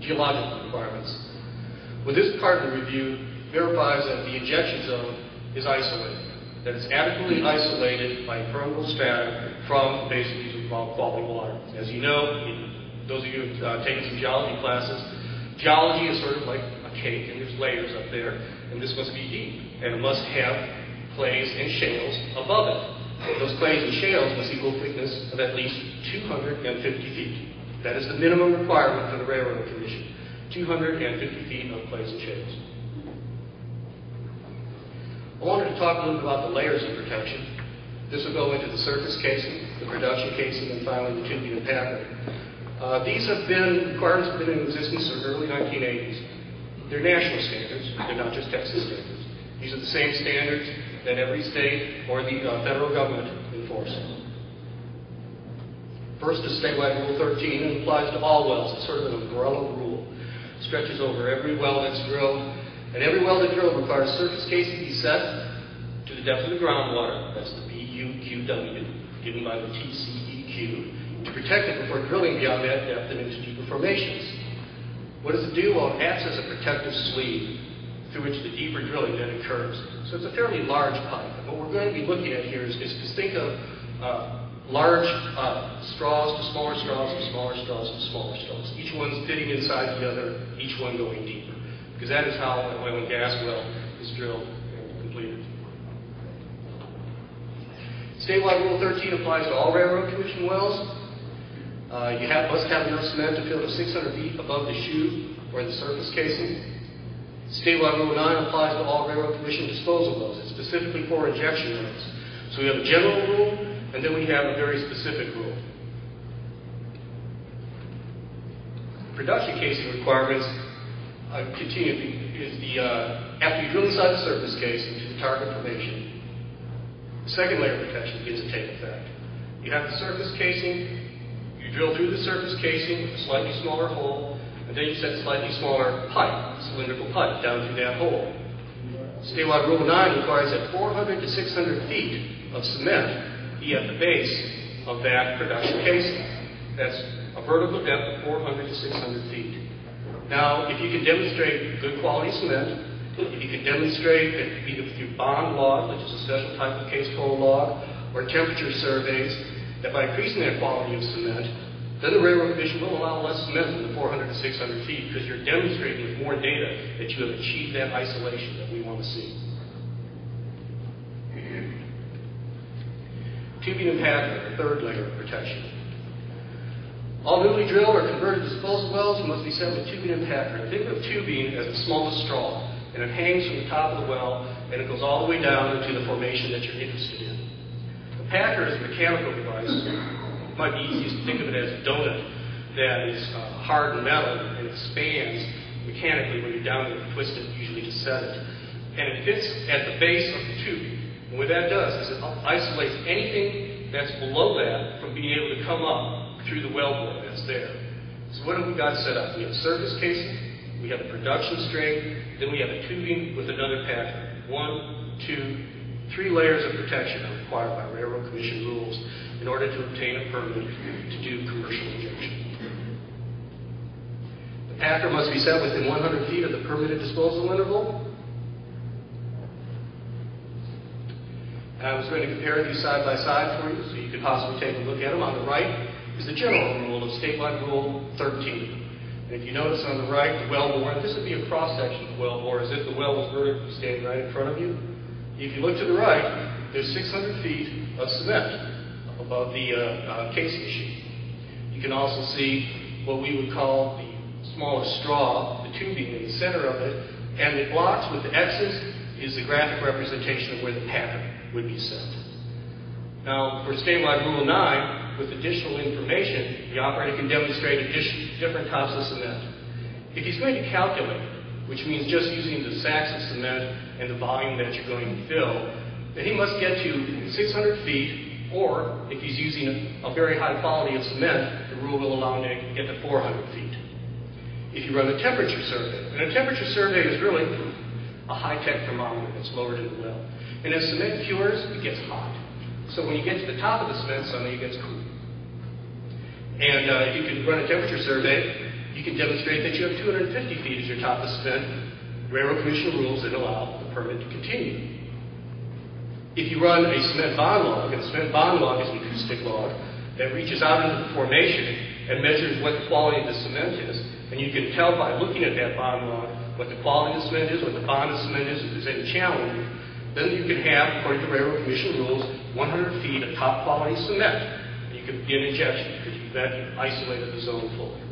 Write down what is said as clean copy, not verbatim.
geological requirements. When this part of the review verifies that the injection zone is isolated, that it's adequately isolated by permeable strata from basically quality water. As you know, those of you who have taken some geology classes, geology is sort of like a cake, and there's layers up there, and this must be deep, and it must have clays and shales above it. Those clays and shales must equal a thickness of at least 250 feet. That is the minimum requirement for the Railroad Commission, 250 feet of clays and shales. I wanted to talk a little bit about the layers of protection. This will go into the surface casing, the production casing, and finally the tubing and pattern. These requirements have been in existence since the early 1980s. They're national standards, they're not just Texas standards. These are the same standards that every state or the federal government enforces. First is statewide Rule 13, and applies to all wells. It's sort of an umbrella rule. It stretches over every well that's drilled, and every well that's drilled requires surface casing to be set to the depth of the groundwater. That's the BUQW, given by the TCEQ, to protect it before drilling beyond that depth and into deeper formations. What does it do? Well, it acts as a protective sleeve through which the deeper drilling then occurs. So it's a fairly large pipe. And what we're going to be looking at here is just think of large straws to smaller straws to smaller straws to smaller straws. Each one's fitting inside the other, each one going deeper. Because that is how an oil and gas well is drilled and completed. Statewide Rule 13 applies to all Railroad Commission wells. You must have enough cement to fill to 600 feet above the chute or the surface casing. Statewide Rule 9 applies to all Railroad Commission disposal wells. It's specifically for injection wells. So we have a general rule, and then we have a very specific rule. Production casing requirements continue after you drill inside the surface casing to the target formation, the second layer of protection begins to take effect. You have the surface casing, you drill through the surface casing with a slightly smaller hole, and then you set a slightly smaller pipe, cylindrical pipe, down through that hole. Statewide Rule 9 requires that 400 to 600 feet of cement be at the base of that production casing. That's a vertical depth of 400 to 600 feet. Now, if you can demonstrate good quality cement, if you can demonstrate that either through bond log, which is a special type of case coal log, or temperature surveys, that by increasing that quality of cement, then the Railroad Commission will allow less cement than the 400 to 600 feet because you're demonstrating with more data that you have achieved that isolation that we want to see. Tubing and pattern, the third layer of protection. All newly drilled or converted disposal wells must be set with tubing and pattern. Think of tubing as the smallest straw, and it hangs from the top of the well, and it goes all the way down into the formation that you're interested in. The pattern is a mechanical device. It might be easiest to think of it as a donut that is hard and metal and expands mechanically when you're down there and twist it, usually to set it. And it fits at the base of the tubing. And what that does is it isolates anything that's below that from being able to come up through the wellbore that's there. So what have we got set up? We have surface casing, we have a production string, then we have a tubing with another pattern. 1, 2, 3 layers of protection are required by Railroad Commission rules in order to obtain a permit to do commercial injection. The pattern must be set within 100 feet of the permitted disposal interval. I was going to compare these side by side for you so you could possibly take a look at them. On the right is the general rule of statewide Rule 13. And if you notice on the right, the wellbore, this would be a cross-section of the wellbore as if the well was vertically standing right in front of you. If you look to the right, there's 600 feet of cement up above the casing sheet. You can also see what we would call the smallest straw, the tubing in the center of it, and the blocks with the X's is the graphic representation of where the pattern would be set. Now, for statewide Rule 9, with additional information, the operator can demonstrate different types of cement. If he's going to calculate, which means just using the sacks of cement and the volume that you're going to fill, then he must get to 600 feet, or if he's using a very high quality of cement, the rule will allow him to get to 400 feet. If you run a temperature survey, and a temperature survey is really a high-tech thermometer that's lowered in the well. And as cement cures, it gets hot. So when you get to the top of the cement, suddenly it gets cool. And if you can run a temperature survey, you can demonstrate that you have 250 feet as your top of cement. Railroad Commission rules that allow the permit to continue. If you run a cement bond log, and a cement bond log is an acoustic log that reaches out into the formation and measures what the quality of the cement is, and you can tell by looking at that bond log what the quality of the cement is, what the bond of cement is, if there's any challenge, then you can have, according to Railroad Commission rules, 100 feet of top quality cement. You can begin injection because you've isolated the zone fully.